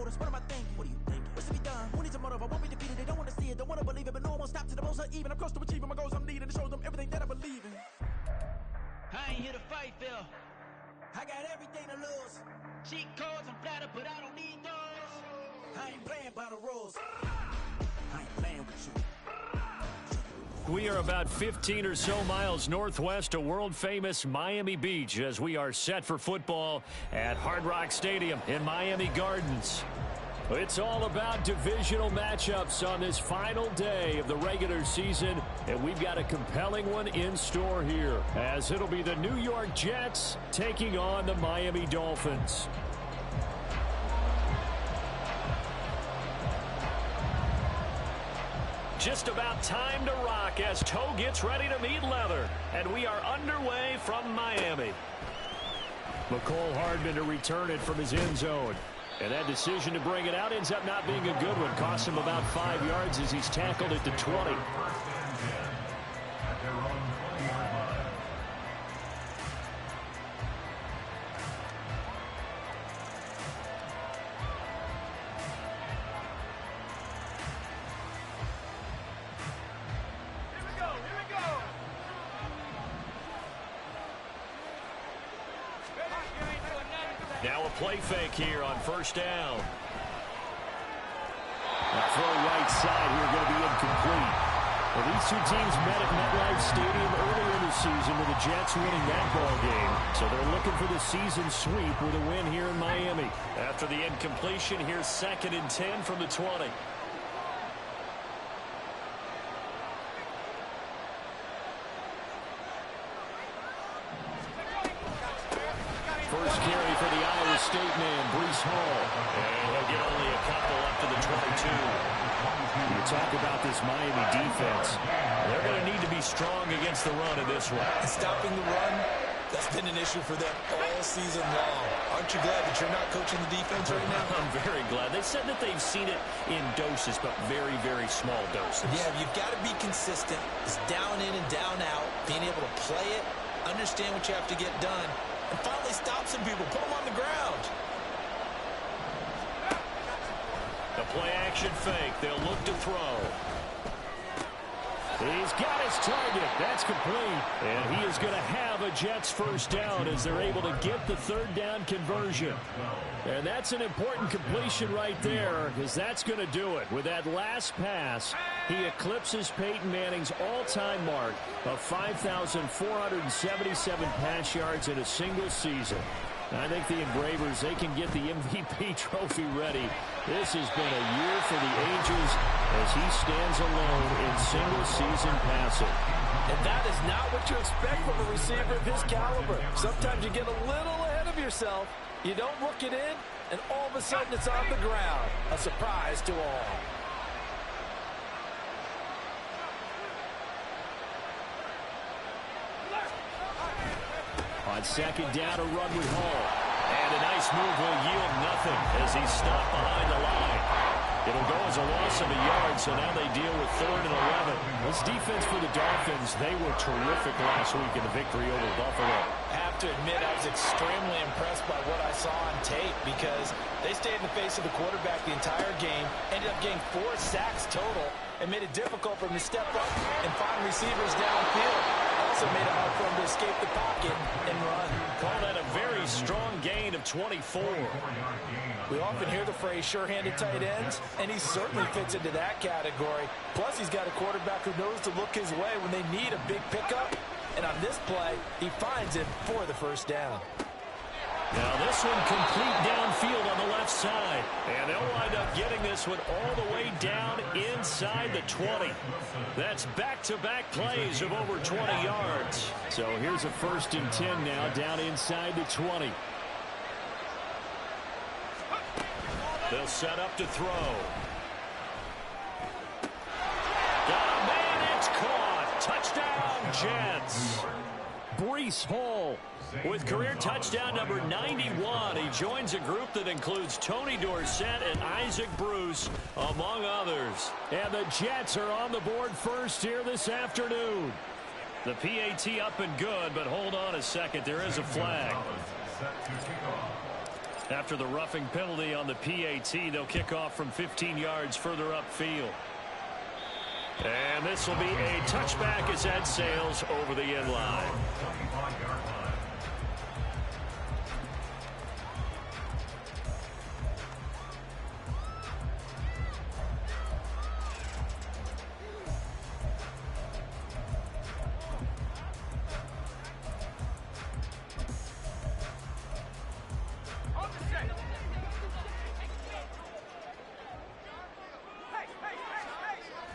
motives, what am I thinking? What do you think? What's to be done? Who needs a motive? I won't be defeated. They don't want to see it, don't want to believe it, but no one won't stop to the most even. I'm close to achieving my goals. I'm needing to show them everything that I believe in. I ain't here to fight, Phil. I got everything to lose. Cheat codes, I'm flattered, but I don't need those. I ain't playing by the rules. I ain't playing with you. We are about 15 or so miles northwest of world-famous Miami Beach as we are set for football at Hard Rock Stadium in Miami Gardens. It's all about divisional matchups on this final day of the regular season, and we've got a compelling one in store here, as it'll be the New York Jets taking on the Miami Dolphins. Just about time to rock as toe gets ready to meet leather, and we are underway from Miami. McCole Hardman to return it from his end zone. And that decision to bring it out ends up not being a good one. Cost him about 5 yards as he's tackled at the 20. Now a play fake here on first down. That throw right side here going to be incomplete. Well, these two teams met at MetLife Stadium earlier in the season with the Jets winning that ball game. So they're looking for the season sweep with a win here in Miami. After the incompletion, here's 2nd and 10 from the 20. First carry for the Iowa State man, Breece Hall. And he'll get only a couple up to the 22. You talk about this Miami defense. They're going to need to be strong against the run in this one. Stopping the run, that's been an issue for them all season long. Aren't you glad that you're not coaching the defense right now? I'm very glad. They said that they've seen it in doses, but very, very small doses. Yeah, you've got to be consistent. It's down in and down out, being able to play it, understand what you have to get done, and finally stop some people, put them on the ground. The play-action fake. They'll look to throw. He's got his target. That's complete. And he is going to have a Jets first down as they're able to get the third down conversion. And that's an important completion right there, because that's going to do it. With that last pass, he eclipses Peyton Manning's all-time mark of 5,477 pass yards in a single season. I think the Engravers, they can get the MVP trophy ready. This has been a year for the ages as he stands alone in single-season passing. And that is not what you expect from a receiver of his caliber. Sometimes you get a little ahead of yourself. You don't look it in, and all of a sudden it's on the ground. A surprise to all. On second down, a run with Hall. And a nice move will yield nothing as he's stopped behind the line. It'll go as a loss of a yard, so now they deal with 3rd and 11. This defense for the Dolphins, they were terrific last week in the victory over Buffalo. I have to admit, I was extremely impressed by what I saw on tape because they stayed in the face of the quarterback the entire game, ended up getting 4 sacks total, and made it difficult for him to step up and find receivers downfield. Also made it hard for him to escape the pocket and run. Call that a very strong gain of 24. We often hear the phrase sure-handed tight ends, and he certainly fits into that category. Plus, he's got a quarterback who knows to look his way when they need a big pickup. And on this play, he finds it for the first down. Now this one complete downfield on the left side. And they'll wind up getting this one all the way down inside the 20. That's back-to-back plays of over 20 yards. So here's a 1st and 10 now down inside the 20. They'll set up to throw. Got a man, it's caught. Touchdown, Jets. Breece Hall with career touchdown number 91. He joins a group that includes Tony Dorsett and Isaac Bruce, among others. And the Jets are on the board first here this afternoon. The PAT up and good, but hold on a second. There is a flag. After the roughing penalty on the PAT, they'll kick off from 15 yards further upfield. And this will be a touchback as that sails over the end line.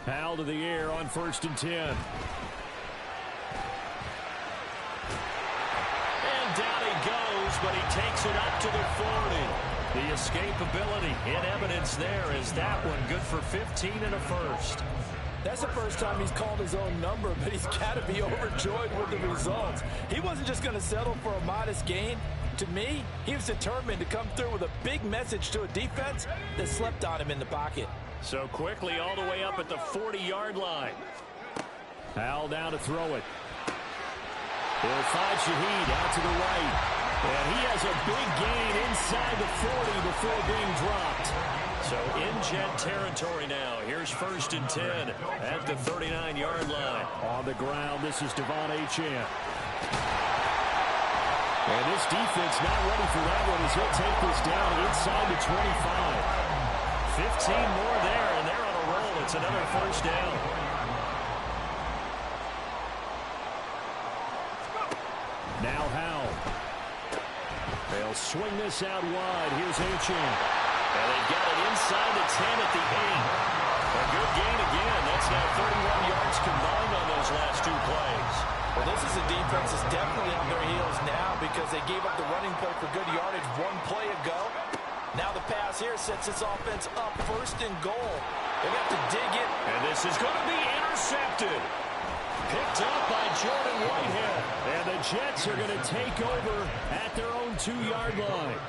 Powell to the air on 1st and 10. And down he goes, but he takes it up to the 40. The escapability in evidence there is that one good for 15 and a first. That's the first time he's called his own number, but he's got to be overjoyed with the results. He wasn't just going to settle for a modest gain. To me, he was determined to come through with a big message to a defense that slept on him in the pocket. So quickly all the way up at the 40-yard line. Powell down to throw it. He'll find Shaheed out to the right. And he has a big gain inside the 40 before being dropped. So in Jet territory now. Here's 1st and 10 at the 39-yard line. On the ground, this is Devon Achane. And this defense not ready for that one as he'll take this down inside the 25. 15 more there, and they're on a roll. It's another first down. Now Howell. They'll swing this out wide. Here's Achane. And they've got it inside the 10 at the 8. A good gain again. That's now 31 yards combined on those last two plays. Well, this is a defense that's definitely on their heels now because they gave up the running play for good yardage one play ago. Now the pass here sets this offense up 1st and goal. They have to dig it. And this is going to be intercepted. Picked up by Jordan Whitehead. And the Jets are going to take over at their own 2-yard line.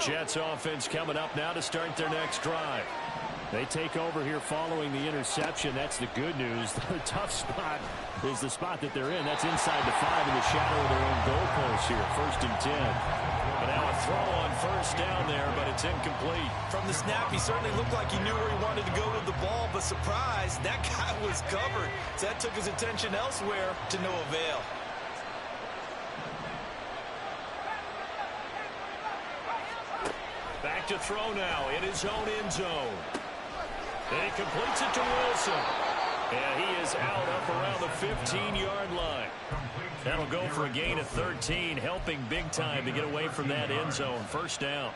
Jets offense coming up now to start their next drive. They take over here following the interception. That's the good news. The tough spot is the spot that they're in. That's inside the 5 in the shadow of their own goalpost here. 1st and 10. And now a throw on 1st down there, but it's incomplete. From the snap, he certainly looked like he knew where he wanted to go with the ball, but surprise, that guy was covered. So that took his attention elsewhere to no avail. Back to throw now in his own end zone. And he completes it to Wilson. And he is out up around the 15-yard line. That'll go for a gain of 13, helping big time to get away from that end zone. 1st down.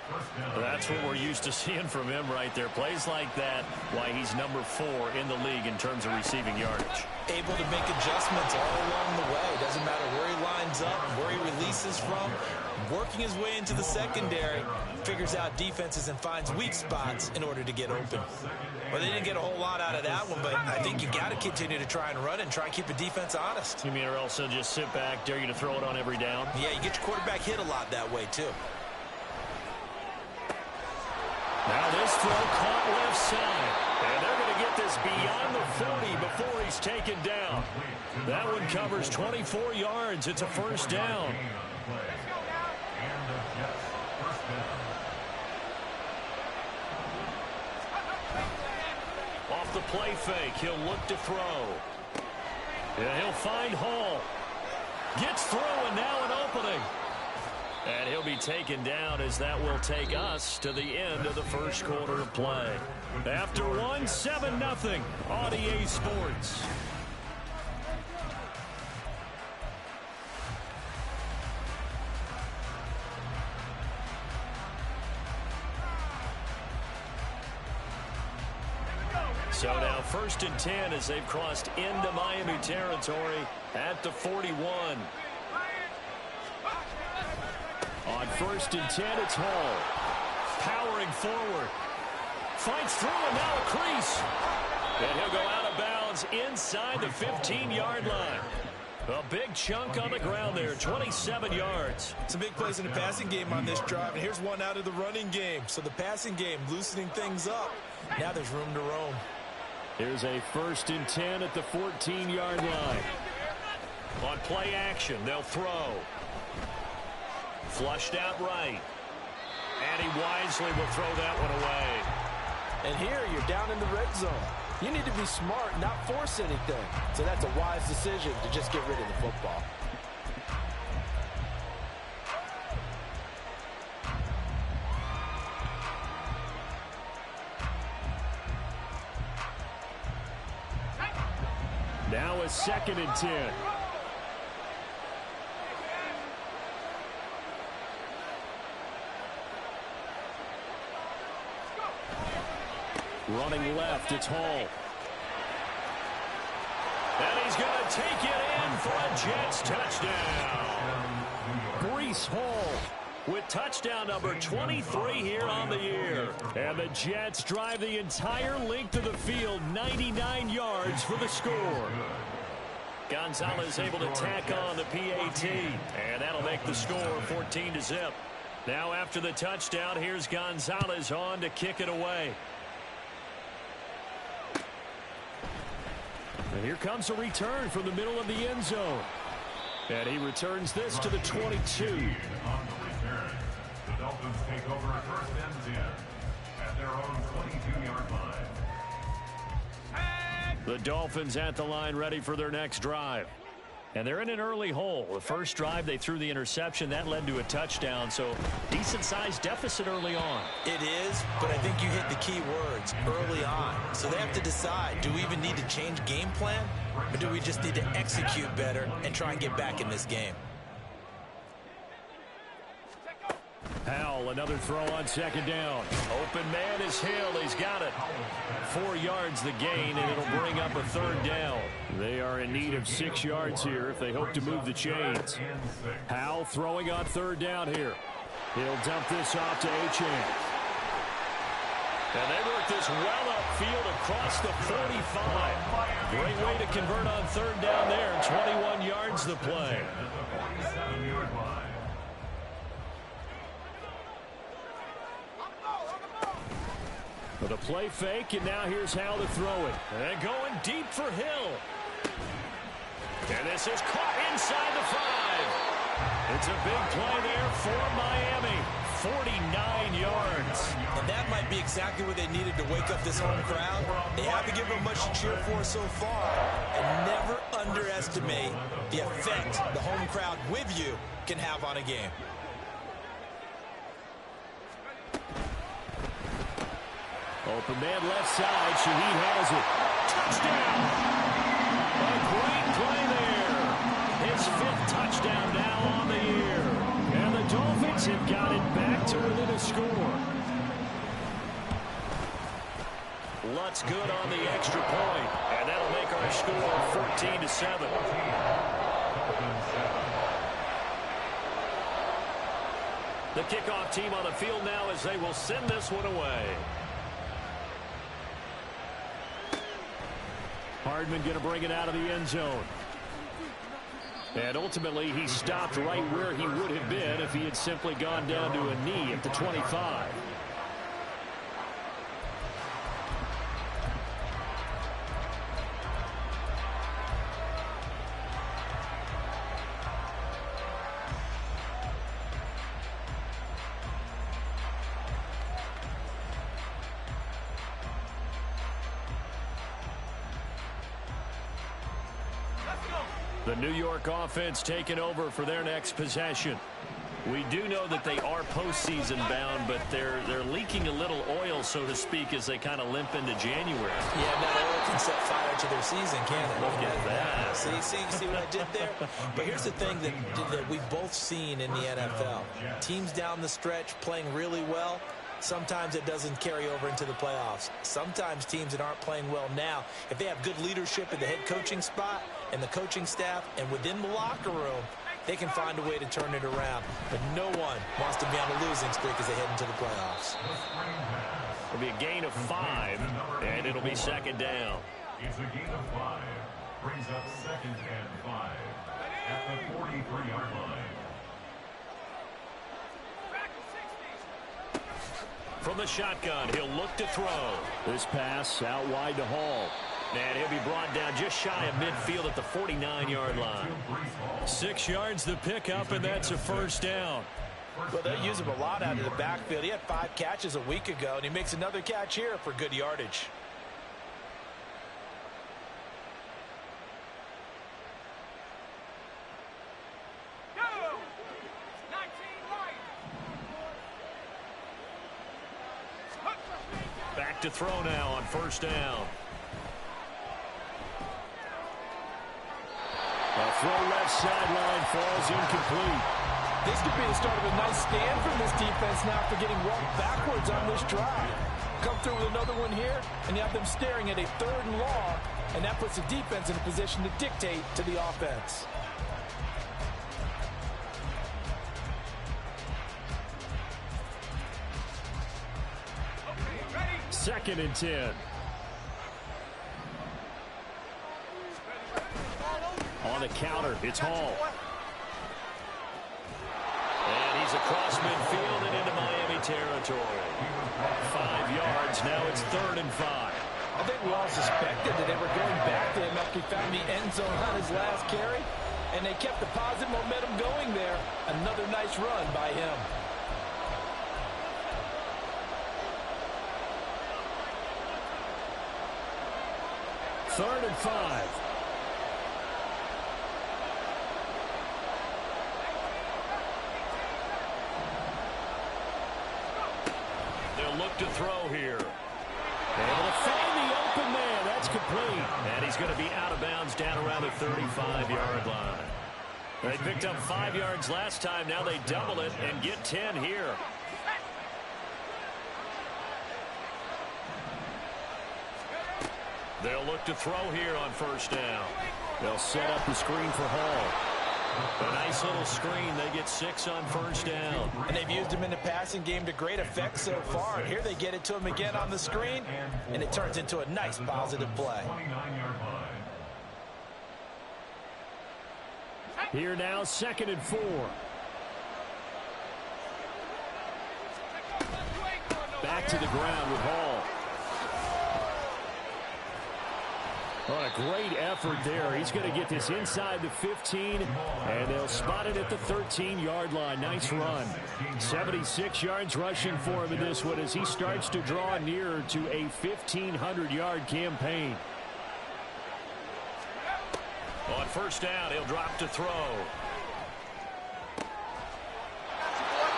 That's what we're used to seeing from him right there. Plays like that, why he's number 4 in the league in terms of receiving yardage. Able to make adjustments all along the way. Doesn't matter where he lines up, where he releases from. Working his way into the secondary, figures out defenses and finds weak spots in order to get open. Well, they didn't get a whole lot out of that one, but I think you got to continue to try and run and try and keep the defense honest. You mean or else just sit back, dare you to throw it on every down? Yeah, you get your quarterback hit a lot that way, too. Now this throw caught left side. And they're going to get this beyond the 40 before he's taken down. That one covers 24 yards. It's a 1st down. Off the play fake, he'll look to throw. And he'll find Hall. Gets through and now an opening. And he'll be taken down as that will take us to the end of the 1st quarter of play. After 1, 7-0 on EA Sports. So now 1st and 10 as they've crossed into Miami territory at the 41. On 1st and 10, it's Hall. Powering forward. Fights through and now a crease. And he'll go out of bounds inside the 15-yard line. A big chunk on the ground there, 27 yards. Some big plays in the passing game on this drive, and here's one out of the running game. So the passing game loosening things up. Now there's room to roam. Here's a 1st and 10 at the 14-yard line. On play action, they'll throw. Flushed out right. And he wisely will throw that one away. And here you're down in the red zone. You need to be smart, not force anything. So that's a wise decision to just get rid of the football. Now a 2nd and 10. Running left, it's Hall. And he's going to take it in for a Jets touchdown. Breece Hall with touchdown number 23 here on the year. And the Jets drive the entire length of the field, 99 yards for the score. Gonzalez able to tack on the PAT, and that'll make the score 14-0. Now after the touchdown, here's Gonzalez on to kick it away. And here comes a return from the middle of the end zone. And he returns this to the 22. On the return, the Dolphins take over 1st and 10 at their own 22-yard line. The Dolphins at the line ready for their next drive. And they're in an early hole. The first drive, they threw the interception. That led to a touchdown, so decent-sized deficit early on. It is, but I think you hit the key words, early on. So they have to decide, do we even need to change game plan? Or do we just need to execute better and try and get back in this game? Howell, another throw on 2nd down. Open man is Hill. He's got it. 4 yards the gain, and it'll bring up a 3rd down. They are in need of 6 yards here if they hope to move the chains. Howell throwing on 3rd down here. He'll dump this off to Achane. And they work this well upfield across the 45. Great way to convert on 3rd down there. 21 yards the play. With a play fake, and now here's how to throw it. And going deep for Hill. And this is caught inside the 5. It's a big play there for Miami. 49 yards. And that might be exactly what they needed to wake up this home crowd. They haven't given them much to cheer for so far. And never underestimate the effect the home crowd with you can have on a game. Open man left side. Shaheed has it. Touchdown! A great play there. His 5th touchdown now on the year. And the Dolphins have got it back to within a score. Lutz good on the extra point. And that'll make our score 14-7. The kickoff team on the field now as they will send this one away. Hardman going to bring it out of the end zone. And ultimately, he stopped right where he would have been if he had simply gone down to a knee at the 25. The New York offense taking over for their next possession. We do know that they are postseason bound, but they're leaking a little oil, so to speak, as they kind of limp into January. Yeah, that oil can set fire to their season, can't it? Look at that. See what I did there? But here's the thing that we've both seen in the NFL. Teams down the stretch playing really well. Sometimes it doesn't carry over into the playoffs. Sometimes teams that aren't playing well now, if they have good leadership in the head coaching spot and the coaching staff and within the locker room, they can find a way to turn it around. But no one wants to be on a losing streak as they head into the playoffs. It'll be a gain of 5, and it'll be 2nd down. It's a gain of 5. Brings up 2nd and 5. at the 43-yard line. From the shotgun, he'll look to throw. This pass out wide to Hall. And he'll be brought down just shy of midfield at the 49-yard line. 6 yards the pickup, and that's a first down. Well, they use him a lot out of the backfield. He had 5 catches a week ago, and he makes another catch here for good yardage. Back to throw now on first down. A throw left sideline falls incomplete. This could be the start of a nice stand from this defense now after getting walked backwards on this drive. Come through with another one here, and you have them staring at a 3rd and long, and that puts the defense in a position to dictate to the offense. Second and 10. On the counter, it's Hall. And he's across midfield and into Miami territory. 5 yards, now it's 3rd and 5. I think we all suspected that they were going back to him after he found the end zone on his last carry, and they kept the positive momentum going there. Another nice run by him. Third and 5. They'll look to throw here. Able to find the open man. That's complete. And he's going to be out of bounds down around the 35-yard line. They picked up 5 yards last time. Now they double it and get 10 here. They'll look to throw here on first down. They'll set up the screen for Hall. A nice little screen. They get 6 on first down. And they've used him in the passing game to great effect so far. And here they get it to him again on the screen, and it turns into a nice positive play. Here now, 2nd and 4. Back to the ground with Hall. What a great effort there. He's going to get this inside the 15, and they'll spot it at the 13-yard line. Nice run. 76 yards rushing for him in this one as he starts to draw nearer to a 1,500-yard campaign. On first down, he'll drop to throw.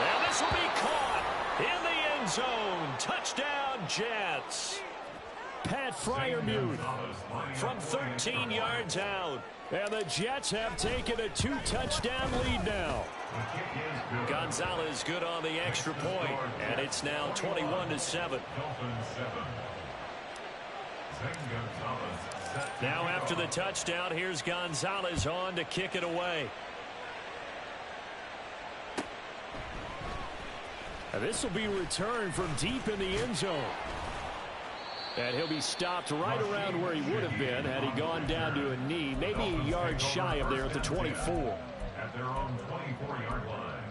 And this will be caught in the end zone. Touchdown, Jets. Pat Freiermuth from 13 yards out. And the Jets have taken a 2-touchdown lead now. Gonzalez good on the extra point, and it's now 21-7. Now after the touchdown, here's Gonzalez on to kick it away. And this will be returned from deep in the end zone. And he'll be stopped right around where he would have been had he gone down to a knee, maybe a yard shy of there at the 24. At their own 24-yard line.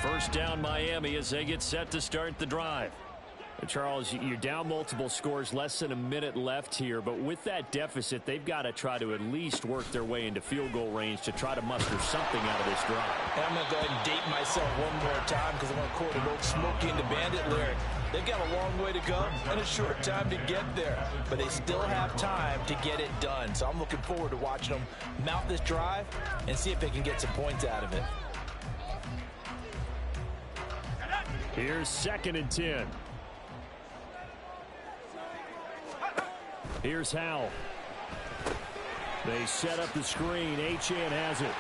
First down Miami as they get set to start the drive. Charles, you're down multiple scores, less than a minute left here, but with that deficit, they've got to try to at least work their way into field goal range to try to muster something out of this drive. And I'm going to go ahead and date myself one more time because I'm going to quote an old Smokey and the Bandit lyric. They've got a long way to go and a short time to get there, but they still have time to get it done. So I'm looking forward to watching them mount this drive and see if they can get some points out of it. Here's 2nd and 10. Here's Howell. They set up the screen. Achane has it.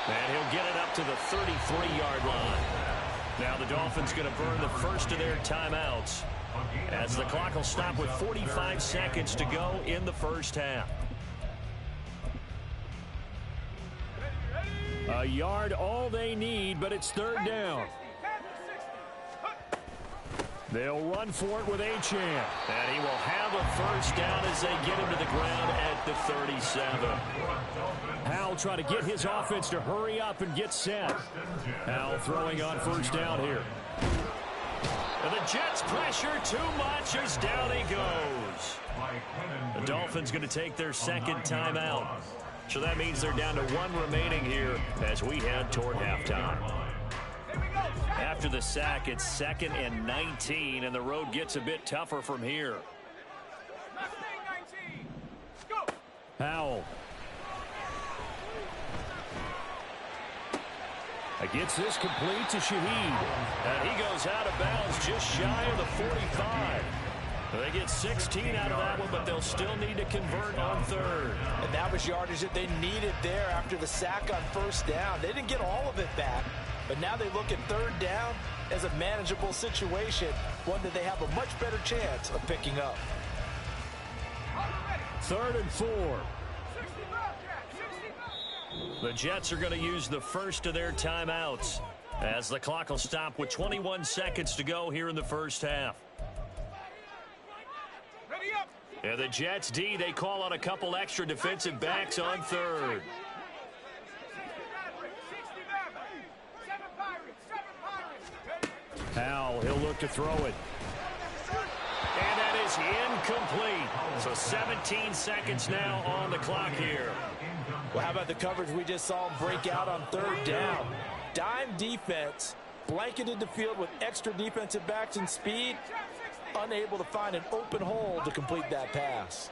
And he'll get it up to the 33-yard line. Now the Dolphins going to burn the first of their timeouts as the clock will stop with 45 seconds to go in the first half. A yard all they need, but it's 3rd down. They'll run for it with Achane. And he will have a first down as they get him to the ground at the 37. Howell trying to get his offense to hurry up and get set. Howell throwing on first down here. And the Jets pressure too much as down he goes. The Dolphins going to take their second timeout. So that means they're down to one remaining here as we head toward halftime. After the sack, it's 2nd and 19, and the road gets a bit tougher from here. Howell. Gets this complete to Shaheed. And he goes out of bounds just shy of the 45. They get 16 out of that one, but they'll still need to convert on third. And that was yardage that they needed there after the sack on first down. They didn't get all of it back, but now they look at third down as a manageable situation, one that they have a much better chance of picking up. 3rd and 4. The Jets are going to use the first of their timeouts as the clock will stop with 21 seconds to go here in the first half. And the Jets D, they call on a couple extra defensive backs on third. Howell, he'll look to throw it. And that is incomplete. So 17 seconds now on the clock here. Well, how about the coverage we just saw him break out on third down? Dime defense, blanketed the field with extra defensive backs and speed, unable to find an open hole to complete that pass.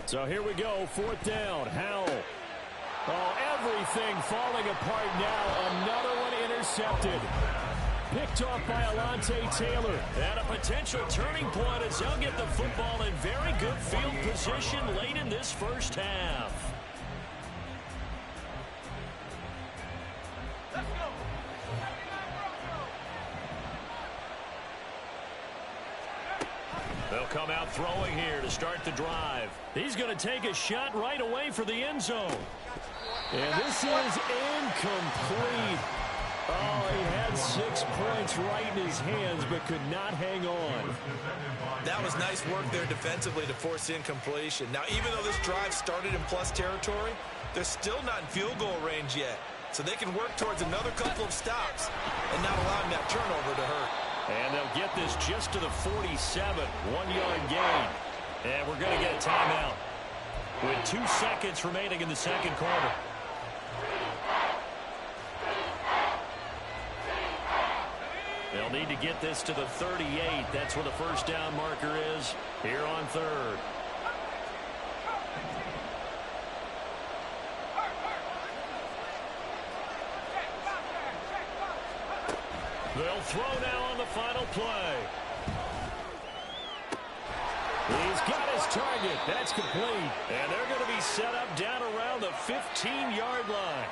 So here we go, 4th down, Howell. Oh, everything falling apart now. Another one intercepted. Picked off by Alontae Taylor. And a potential turning point as they'll get the football in very good field position late in this first half. They'll come out throwing here to start the drive. He's going to take a shot right away for the end zone. And this is incomplete. Oh, he had 6 points right in his hands, but could not hang on. That was nice work there defensively to force incompletion. Now, even though this drive started in plus territory, they're still not in field goal range yet. So they can work towards another couple of stops and not allowing that turnover to hurt. And they'll get this just to the 47, 1-yard gain. And we're going to get a timeout with 2 seconds remaining in the second quarter. They'll need to get this to the 38. That's where the first down marker is here on third. They'll throw now on the final play. He's got his target. That's complete. And they're going to be set up down around the 15-yard line.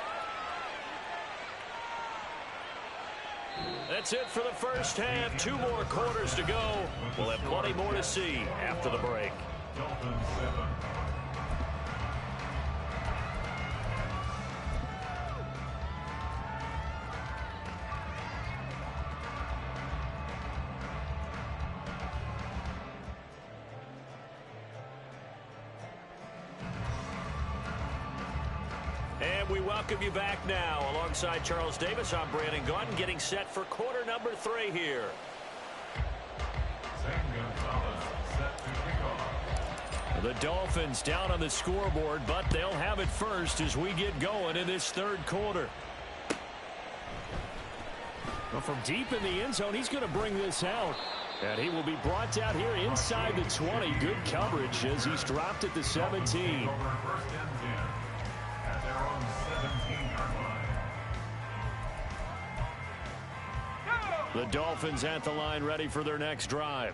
That's it for the first half. 2 more quarters to go. We'll have plenty more to see after the break. And we welcome you back now. Alongside Charles Davis, I'm Brandon Gunn, getting set for quarter number 3 here. The Dolphins down on the scoreboard, but they'll have it first as we get going in this third quarter. Well, from deep in the end zone, he's going to bring this out. And he will be brought down here inside the 20. Good coverage as he's dropped at the 17. The Dolphins at the line, ready for their next drive.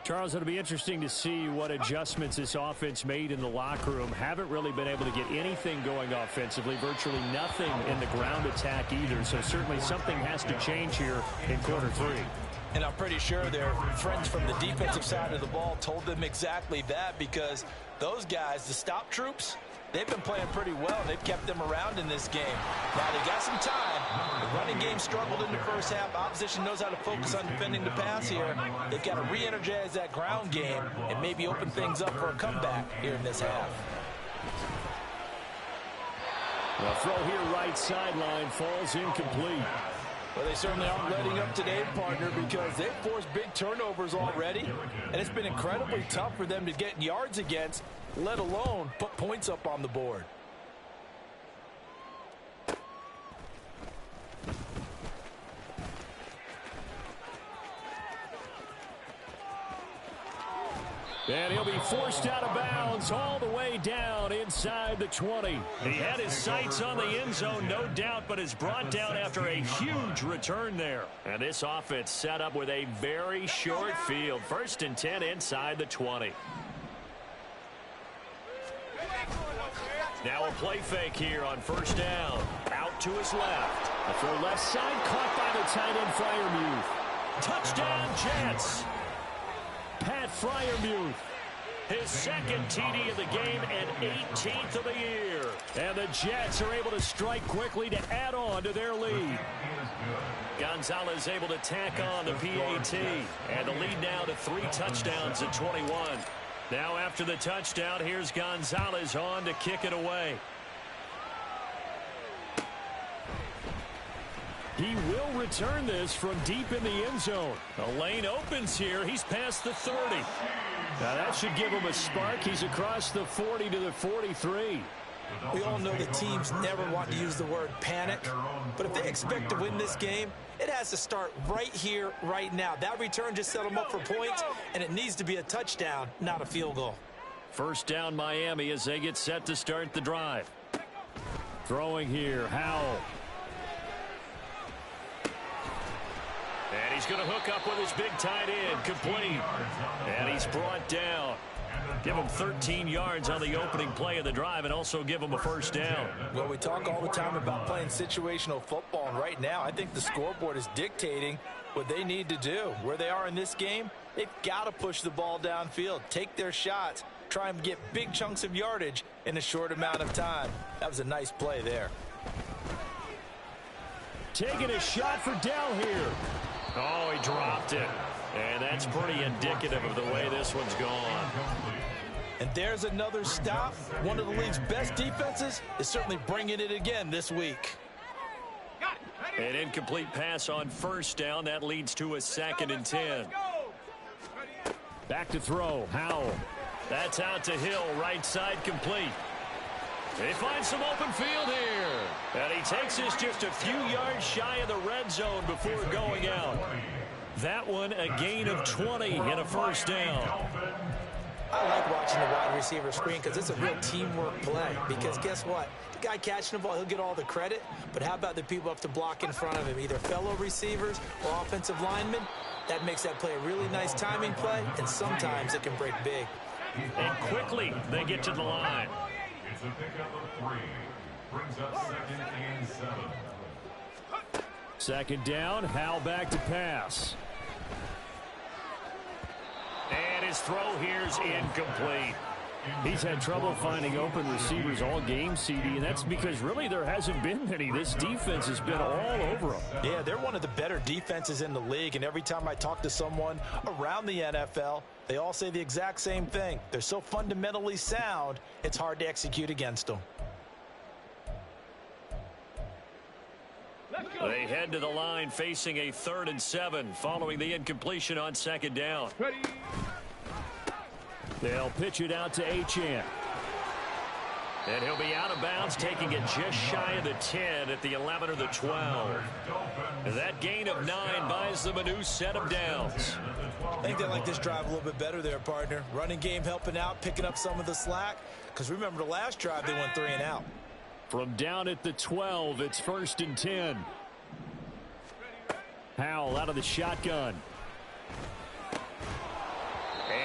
Charles, it'll be interesting to see what adjustments this offense made in the locker room. Haven't really been able to get anything going offensively, virtually nothing in the ground attack either. So certainly something has to change here in quarter 3. And I'm pretty sure their friends from the defensive side of the ball told them exactly that, because those guys, the stop troops, they've been playing pretty well. They've kept them around in this game. Now they got some time. The running running game struggled in the first half. Opposition knows how to focus on defending the pass here. They've got to re-energize that ground game and maybe open things up for a comeback here in this half. The throw here right sideline falls incomplete. Well, they certainly aren't letting up today, partner, because they've forced big turnovers already, and it's been incredibly tough for them to get yards against, let alone put points up on the board. And he'll be forced out of bounds all the way down inside the 20. He had his sights on the end zone, no doubt, but is brought down after a huge return there. And this offense set up with a very short field. 1st and 10 inside the 20. Now a play fake here on 1st down. Out to his left. A throw left side, caught by the tight end Freiermuth. Touchdown, Jets. Pat Freiermuth, his 2nd TD of the game and 18th of the year. And the Jets are able to strike quickly to add on to their lead. Gonzalez able to tack on the PAT. And the lead now to 3 touchdowns at 21. Now after the touchdown, here's Gonzalez on to kick it away. He will return this from deep in the end zone. The lane opens here. He's past the 30. Now that should give him a spark. He's across the 40 to the 43. We all know the teams never want to use the word panic, but if they expect to win this game, it has to start right here, right now. That return just set them up for points, and it needs to be a touchdown, not a field goal. 1st down Miami as they get set to start the drive. Throwing here, Howell. And he's going to hook up with his big tight end, complete. And he's brought down. Give him 13 yards on the opening play of the drive and also give him a 1st down. Well, we talk all the time about playing situational football, and right now I think the scoreboard is dictating what they need to do. Where they are in this game, they've got to push the ball downfield, take their shots, try and get big chunks of yardage in a short amount of time. That was a nice play there. Taking a shot for Dell here. Oh, he dropped it. And that's pretty indicative of the way this one's gone. And there's another stop. One of the league's best defenses is certainly bringing it again this week. An incomplete pass on 1st down. That leads to a 2nd and 10. Back to throw. Howell. That's out to Hill. Right side complete. They find some open field here. And he takes this just a few yards shy of the red zone before going out. That one a gain of 20 and a 1st down. I like watching the wide receiver screen because it's a real teamwork play. Because guess what? The guy catching the ball, he'll get all the credit. But how about the people up to block in front of him, either fellow receivers or offensive linemen? That makes that play a really nice timing play, and sometimes it can break big. And quickly they get to the line. It's a pickup of 3. Brings up 2nd and 7. 2nd down. Howell back to pass. And his throw here's incomplete. He's had trouble finding open receivers all game, CD, and that's because really there hasn't been many. This defense has been all over them. Yeah, they're one of the better defenses in the league, and every time I talk to someone around the NFL, they all say the exact same thing. They're so fundamentally sound, it's hard to execute against them. They head to the line facing a 3rd and 7 following the incompletion on 2nd down. They'll pitch it out to Achane. And he'll be out of bounds, taking it just shy of the 10 at the 11 or the 12. That gain of 9 buys them a new set of downs. I think they like this drive a little bit better there, partner. Running game helping out, picking up some of the slack. Because remember, the last drive they went 3 and out. From down at the 12, it's 1st and 10. Howell out of the shotgun.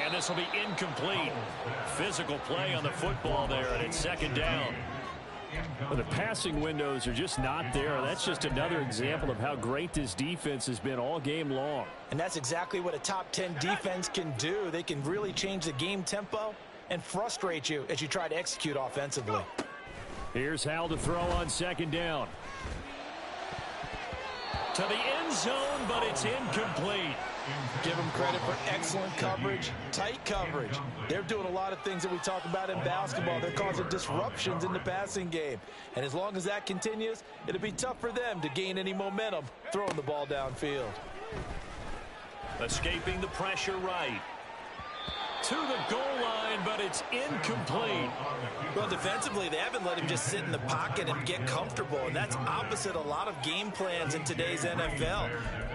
And this will be incomplete. Physical play on the football there, and it's 2nd down. Well, the passing windows are just not there. That's just another example of how great this defense has been all game long. And that's exactly what a top 10 defense can do. They can really change the game tempo and frustrate you as you try to execute offensively. Here's Howell to throw on 2nd down. to the end zone, but it's incomplete. Give them credit for excellent coverage, tight coverage. They're doing a lot of things that we talk about in basketball. They're causing disruptions in the passing game. And as long as that continues, it'll be tough for them to gain any momentum throwing the ball downfield. Escaping the pressure right. To the goal line, but it's incomplete. Well, defensively, they haven't let him just sit in the pocket and get comfortable, and that's opposite a lot of game plans in today's NFL.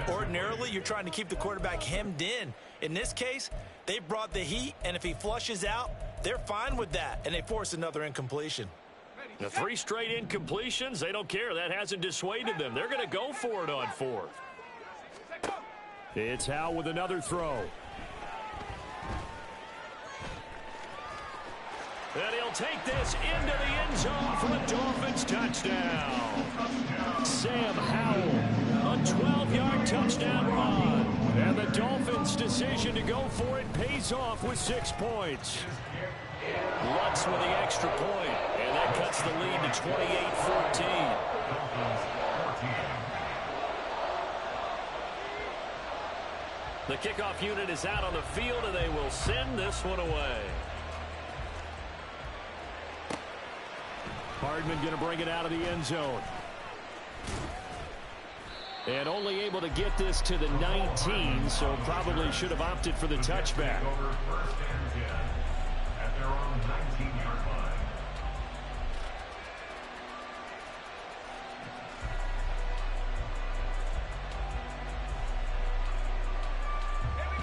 Ordinarily, you're trying to keep the quarterback hemmed in. In this case, they brought the heat, and if he flushes out, they're fine with that, and they force another incompletion. The 3 straight incompletions, they don't care. That hasn't dissuaded them. They're going to go for it on 4th. It's Howe with another throw. And he'll take this into the end zone for a Dolphins touchdown. Sam Howell, a 12-yard touchdown run. And the Dolphins' decision to go for it pays off with 6 points. Lutz with the extra point, and that cuts the lead to 28-14. The kickoff unit is out on the field, and they will send this one away. Hardman going to bring it out of the end zone. And only able to get this to the 19, so probably should have opted for the touchback. First and 10 at their own 19-yard line.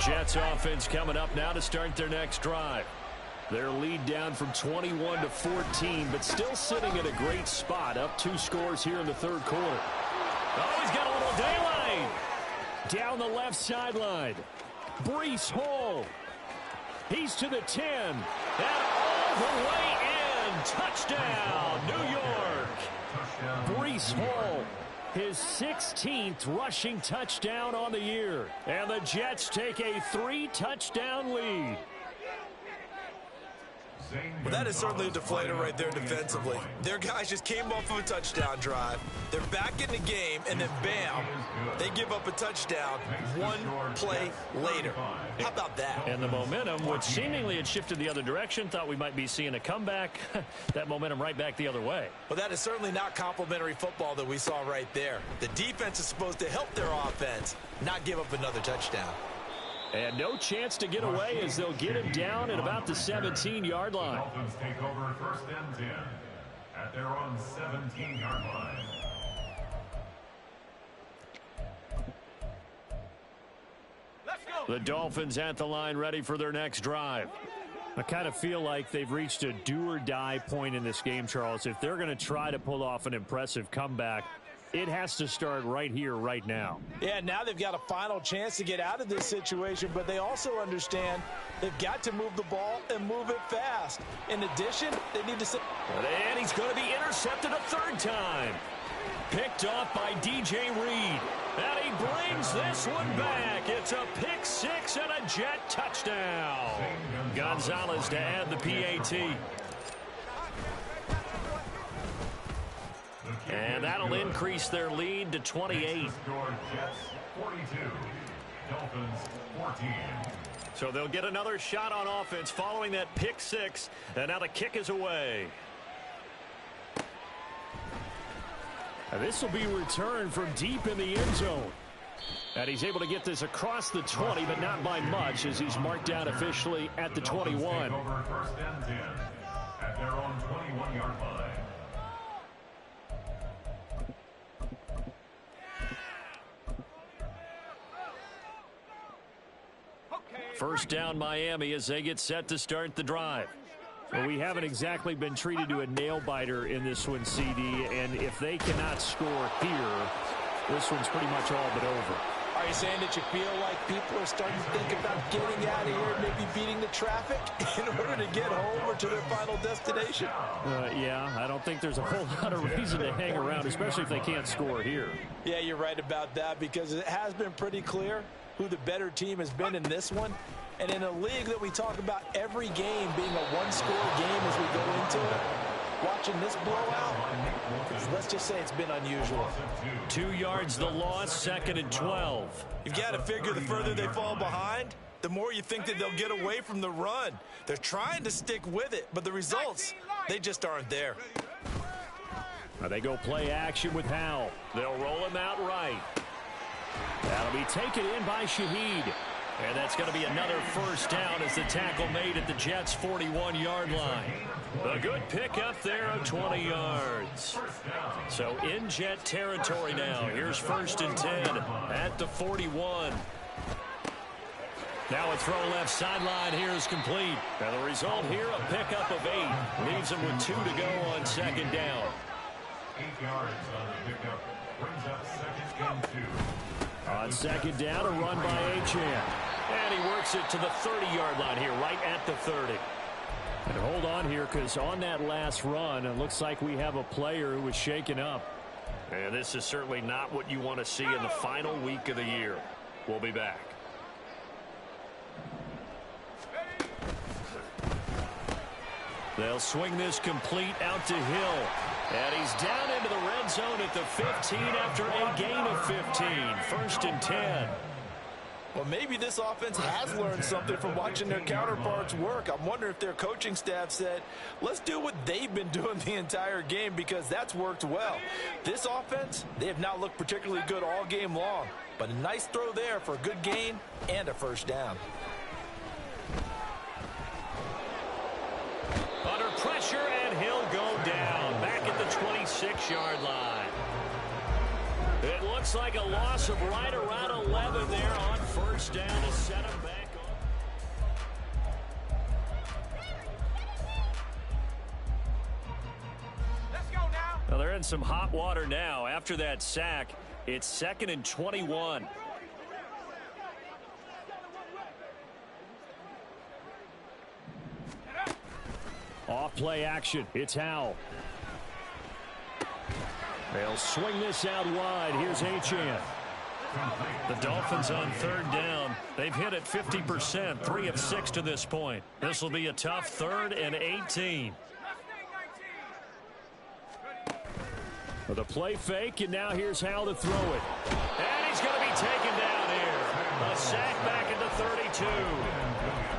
Jets offense coming up now to start their next drive. Their lead down from 21 to 14, but still sitting at a great spot, up 2 scores here in the 3rd quarter. Oh, he's got a little daylight. Down the left sideline. Breece Hall. He's to the 10. And all the way in. Touchdown, New York. Breece Hall. His 16th rushing touchdown on the year. And the Jets take a 3-touchdown lead. Well, that is certainly a deflator right there defensively. Their guys just came off of a touchdown drive. They're back in the game, and then bam, they give up a touchdown 1 play later. How about that? And the momentum, which seemingly had shifted the other direction, thought we might be seeing a comeback. That momentum right back the other way. Well, that is certainly not complimentary football that we saw right there. The defense is supposed to help their offense, not give up another touchdown. And no chance to get away as they'll get him down at about the 17-yard line. Dolphins take over first and 10 at their own 17-yard line. The Dolphins at the line ready for their next drive. I kind of feel like they've reached a do-or-die point in this game, Charles. If they're going to try to pull off an impressive comeback, it has to start right here, right now. Yeah, now they've got a final chance to get out of this situation, but they also understand they've got to move the ball and move it fast. In addition, they need to... And he's going to be intercepted a 3rd time. Picked off by DJ Reed. And he brings this one back. It's a pick 6 and a Jet touchdown. Gonzalez to add the PAT. And that'll increase their lead to 28. Jets 42, Dolphins 14. So they'll get another shot on offense following that pick 6. And now the kick is away. And this will be returned from deep in the end zone. And he's able to get this across the 20, but not by much, as he's marked down officially at the 21. Over first and 10 at their own 21-yard line. First down Miami as they get set to start the drive. Well, we haven't exactly been treated to a nail-biter in this one, CD, and if they cannot score here, this one's pretty much all but over. Are you saying that you feel like people are starting to think about getting out of here and maybe beating the traffic in order to get home or to their final destination? Yeah, I don't think there's a whole lot of reason to hang around, especially if they can't score here. Yeah, you're right about that, because it has been pretty clear who the better team has been in this one. And in a league that we talk about every game being a one-score game as we go into it, watching this blowout, let's just say it's been unusual. 2 yards the loss, 2nd and 12. You've got to figure the further they fall behind, the more you think that they'll get away from the run. They're trying to stick with it, but the results, they just aren't there. Now they go play action with Howell. They'll roll him out right. That'll be taken in by Shaheed. And that's going to be another first down as the tackle made at the Jets' 41-yard line. A good pickup there of 20 yards. So in Jet territory now. Here's 1st and 10 at the 41. Now a throw left sideline here is complete. And the result here, a pickup of 8. Leaves them with 2 to go on 2nd down. 8 yards on the pickup. Brings up 2nd and 2. On 2nd down, a run by Achane. And he works it to the 30-yard line here, right at the 30. And hold on here, because on that last run, it looks like we have a player who was shaken up. And this is certainly not what you want to see in the final week of the year. We'll be back. They'll swing this complete out to Hill. And he's down into the red zone at the 15 after a gain of 15. 1st and 10. Well, maybe this offense has learned something from watching their counterparts work. I'm wondering if their coaching staff said, let's do what they've been doing the entire game, because that's worked well. This offense, they have not looked particularly good all game long. But a nice throw there for a good gain and a first down. Under pressure, and he'll go down back at the 26-yard line. It looks like a loss of right around 11 there on 1st down to set him back on. Let's go now. Well, they're in some hot water now. After that sack, it's 2nd and 21. Off play action. It's Howell. They'll swing this out wide. Here's Achane. The Dolphins on 3rd down. They've hit it 50%, 3 of 6 to this point. This will be a tough 3rd and 18. With a play fake, and now here's Howell to throw it. And he's going to be taken down here. A sack back at the 32.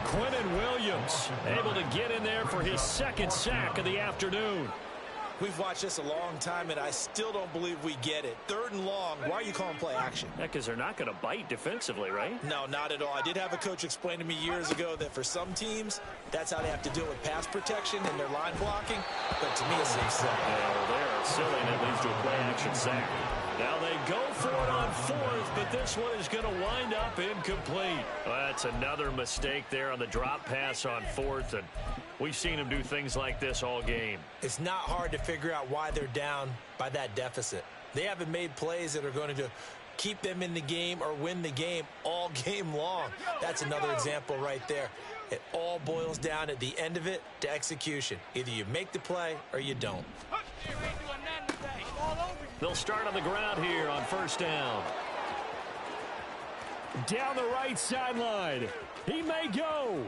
Quinnen Williams able to get in there for his 2nd sack of the afternoon. We've watched this a long time, and I still don't believe we get it. 3rd and long, why are you calling play action? Yeah, because they're not going to bite defensively, right? No, not at all. I did have a coach explain to me years ago that for some teams, that's how they have to deal with pass protection and their line blocking. But to me, it seems silly. Yeah, they're silly, and it leads to a play action sack. Now they go for it on 4th, but this one is going to wind up incomplete. Well, that's another mistake there on the drop pass on 4th, and we've seen him do things like this all game. It's not hard to figure out why they're down by that deficit. They haven't made plays that are going to keep them in the game or win the game all game long. That's another example right there. It all boils down at the end of it to execution. Either you make the play or you don't. They'll start on the ground here on 1st down. Down the right sideline. He may go.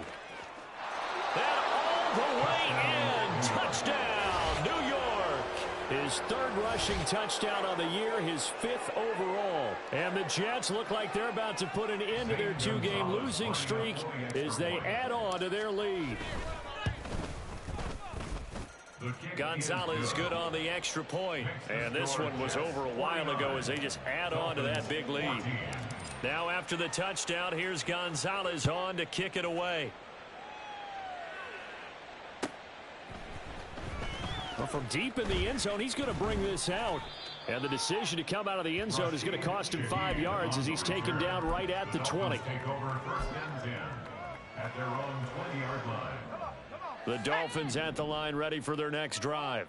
And all the way in. Touchdown, New York. His 3rd rushing touchdown on the year, his 5th overall. And the Jets look like they're about to put an end to their 2-game losing streak as they add on to their lead. Gonzalez good on the extra point. And this one was over a while ago as they just add on to that big lead. Now after the touchdown, here's Gonzalez on to kick it away. Well, from deep in the end zone, he's going to bring this out. And the decision to come out of the end zone is going to cost him 5 yards as he's taken down right at the 20. Take over 1st and 10 at their own 20-yard line. The Dolphins at the line ready for their next drive.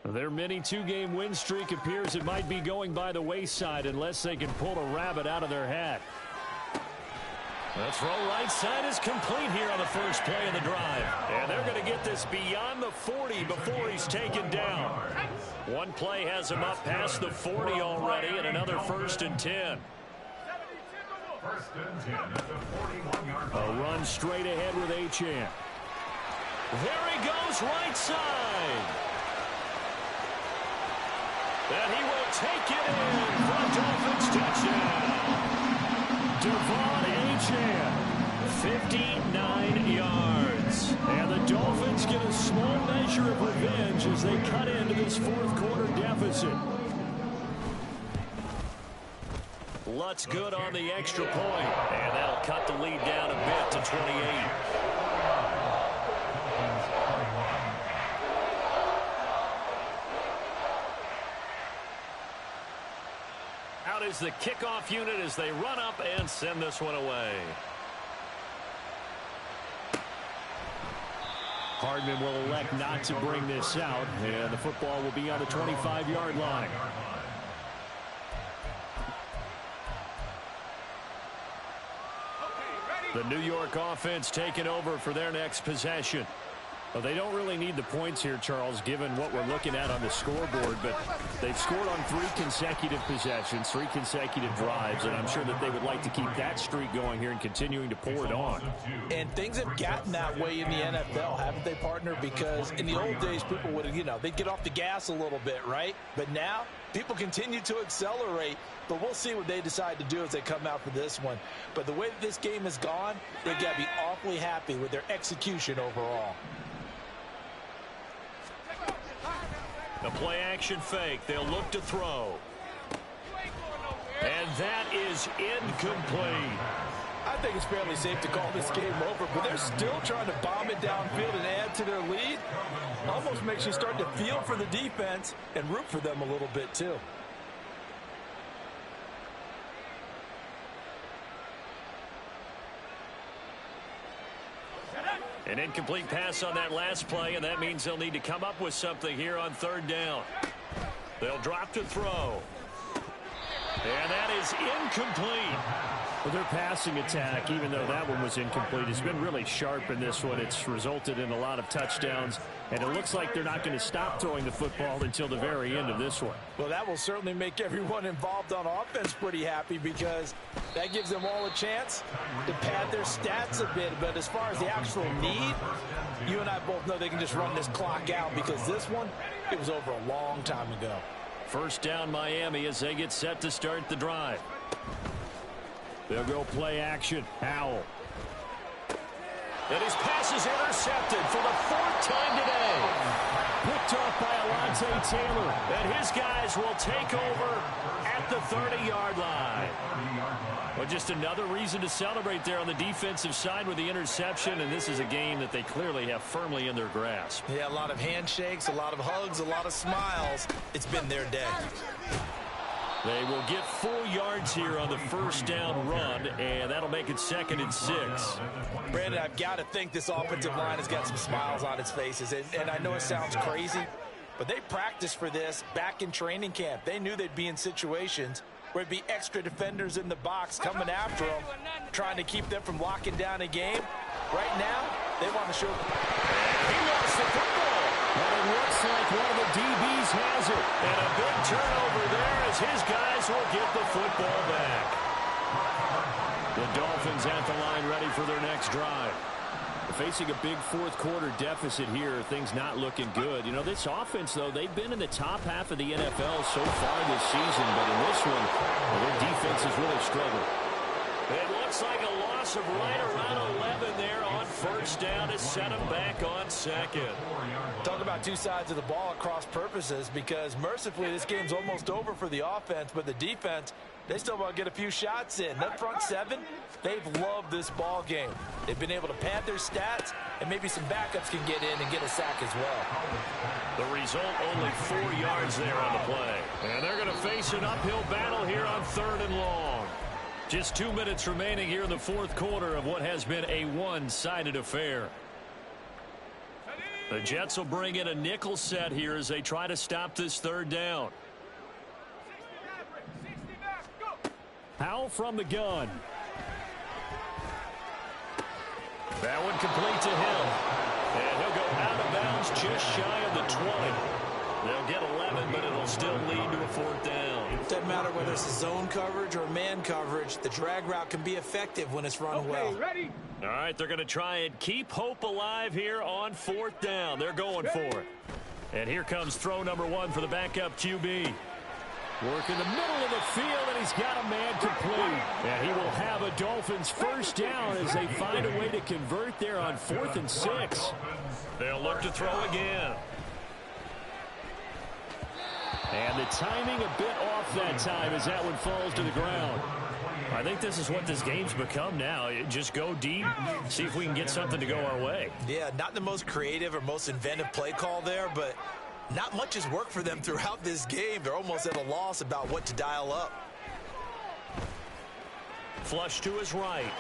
Their mini 2-game win streak appears it might be going by the wayside unless they can pull a rabbit out of their hat. The throw right side is complete here on the first play of the drive. And they're going to get this beyond the 40 before he's taken down. One play has him up past the 40 already, and another 1st and 10. 1st and 10 at the 41-yard line. A run straight ahead with Achane. There he goes right side. And he will take it in for a Dolphins touchdown. Devon Achane, 59 yards. And the Dolphins get a small measure of revenge as they cut into this fourth quarter deficit. Lutz good on the extra point. And that'll cut the lead down a bit to 28. Out is the kickoff unit as they run up and send this one away. Hardman will elect not to bring this out, and the football will be on the 25-yard line. The New York offense taking over for their next possession. Well, they don't really need the points here, Charles, given what we're looking at on the scoreboard, but they've scored on 3 consecutive possessions, 3 consecutive drives, and I'm sure that they would like to keep that streak going here and continuing to pour it on. And things have gotten that way in the NFL, haven't they, partner? Because in the old days, people would, they'd get off the gas a little bit, right? But now, people continue to accelerate, but we'll see what they decide to do as they come out for this one. But the way that this game has gone, they've got to be awfully happy with their execution overall. The play action fake. They'll look to throw. And that is incomplete. I think it's fairly safe to call this game over, but they're still trying to bomb it downfield and add to their lead. Almost makes you start to feel for the defense and root for them a little bit too. An incomplete pass on that last play, and that means they'll need to come up with something here on third down. They'll drop to throw. And that is incomplete. Well, their passing attack, even though that one was incomplete, has been really sharp in this one. It's resulted in a lot of touchdowns, and it looks like they're not going to stop throwing the football until the very end of this one. Well, that will certainly make everyone involved on offense pretty happy because that gives them all a chance to pad their stats a bit. But as far as the actual need, you and I both know they can just run this clock out because this one, it was over a long time ago. First down Miami as they get set to start the drive. They'll go play action. Howell. And his pass is intercepted for the 4th time today. Picked off by Alontae Taylor. And his guys will take over at the 30-yard line. Well, just another reason to celebrate there on the defensive side with the interception, and this is a game that they clearly have firmly in their grasp. Yeah, a lot of handshakes, a lot of hugs, a lot of smiles. It's been their day. They will get 4 yards here on the first down run, and that'll make it 2nd and 6. Brandon, I've got to think this offensive line has got some smiles on its faces, and I know it sounds crazy, but they practiced for this back in training camp. They knew they'd be in situations where it'd be extra defenders in the box coming after them, trying to keep them from locking down a game. Right now, they want to show. He lost the football. And it looks like one of the DBs has it. And a big turnover there as his guys will get the football back. The Dolphins at the line ready for their next drive. Facing a big fourth quarter deficit here, things not looking good. You know, this offense, though, they've been in the top half of the NFL so far this season, but in this one, well, their defense has really struggled. It looks like a loss of right around 11 there on first down to set them back on 2nd. Talk about two sides of the ball at cross purposes because mercifully this game's almost over for the offense, but the defense, they still want to get a few shots in. That front 7, they've loved this ball game. They've been able to pad their stats, and maybe some backups can get in and get a sack as well. The result, only 4 yards there on the play. And they're going to face an uphill battle here on 3rd and long. Just 2 minutes remaining here in the fourth quarter of what has been a one-sided affair. The Jets will bring in a nickel set here as they try to stop this 3rd down. Howell from the gun. That one complete to him. And he'll go out of bounds just shy of the 20. They'll get 11, but it'll still lead to a 4th down. It doesn't matter whether it's a zone coverage or man coverage. The drag route can be effective when it's run well. Ready? All right, they're going to try and keep hope alive here on 4th down. They're going for it. And here comes throw number 1 for the backup QB. Work in the middle of the field, and he's got a man complete. And he will have a Dolphins first down as they find a way to convert there on 4th and 6. They'll look to throw again. And the timing a bit off that time as that one falls to the ground. I think this is what this game's become now. Just go deep, see if we can get something to go our way. Yeah, not the most creative or most inventive play call there, but not much has worked for them throughout this game. They're almost at a loss about what to dial up. Flush to his right.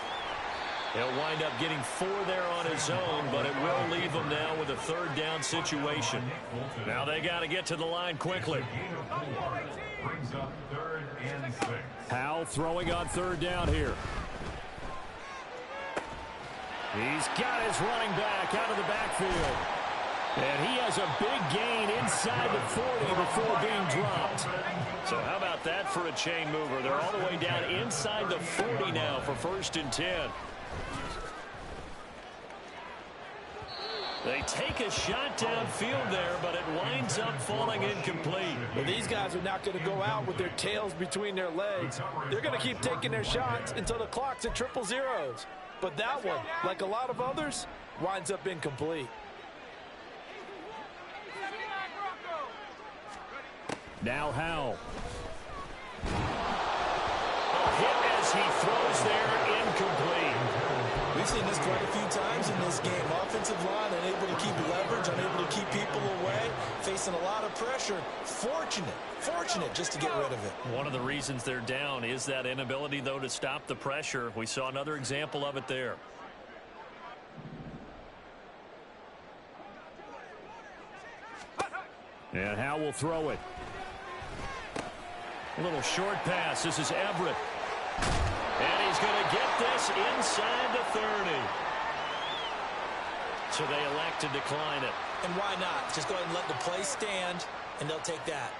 He'll wind up getting 4 there on his own, but it will leave him now with a 3rd down situation. Now they got to get to the line quickly. Brings up 3rd and 6. Howell throwing on 3rd down here. He's got his running back out of the backfield. And he has a big gain inside the 40 before being dropped. So how about that for a chain mover? They're all the way down inside the 40 now for 1st and 10. They take a shot downfield there, but it winds up falling incomplete. Well, these guys are not going to go out with their tails between their legs. They're going to keep taking their shots until the clock's at 000. But that one, like a lot of others, winds up incomplete. Now Howell. A hit as he throws there, incomplete. We've seen this quite a few times in this game. Offensive line unable to keep leverage, unable to keep people away, facing a lot of pressure. Fortunate just to get rid of it. One of the reasons they're down is that inability, though, to stop the pressure. We saw another example of it there. And Howell will throw it. A little short pass. This is Everett. And he's going to get this inside the 30. So they elect to decline it. And why not? Just go ahead and let the play stand, and they'll take that.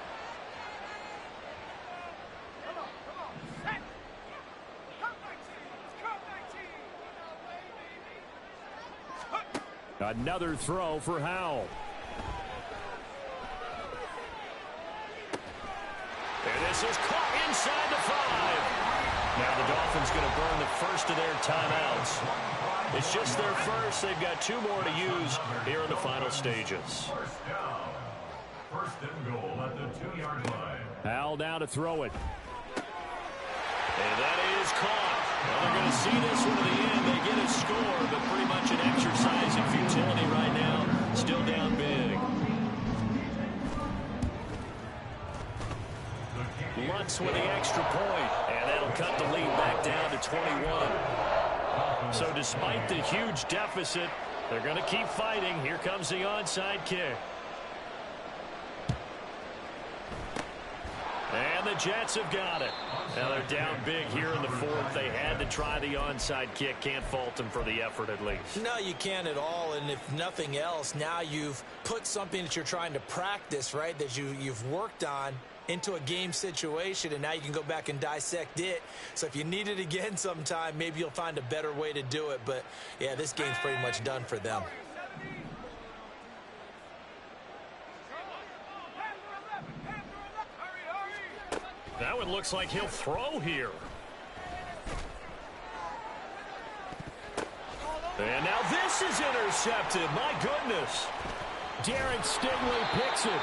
Another throw for Howell. And this is caught inside the 5. Now the Dolphins going to burn the first of their timeouts. It's just their first. They've got 2 more to use here in the final stages. First down. 1st and goal at the 2-yard line. Howell down to throw it. And that is caught. Well, they're going to see this one to the end. They get a score, but pretty much an exercise in futility right now. Still down big. Lutz with the extra point, and that'll cut the lead back down to 21. So despite the huge deficit, they're going to keep fighting. Here comes the onside kick. And the Jets have got it. Now they're down big here in the 4th. They had to try the onside kick. Can't fault them for the effort at least. No, you can't at all. And if nothing else, now you've put something that you're trying to practice, right, that you've worked on into a game situation, and now you can go back and dissect it. So if you need it again sometime, maybe you'll find a better way to do it. But, yeah, this game's pretty much done for them. That one looks like he'll throw here. And now this is intercepted. My goodness. Derek Stingley picks it.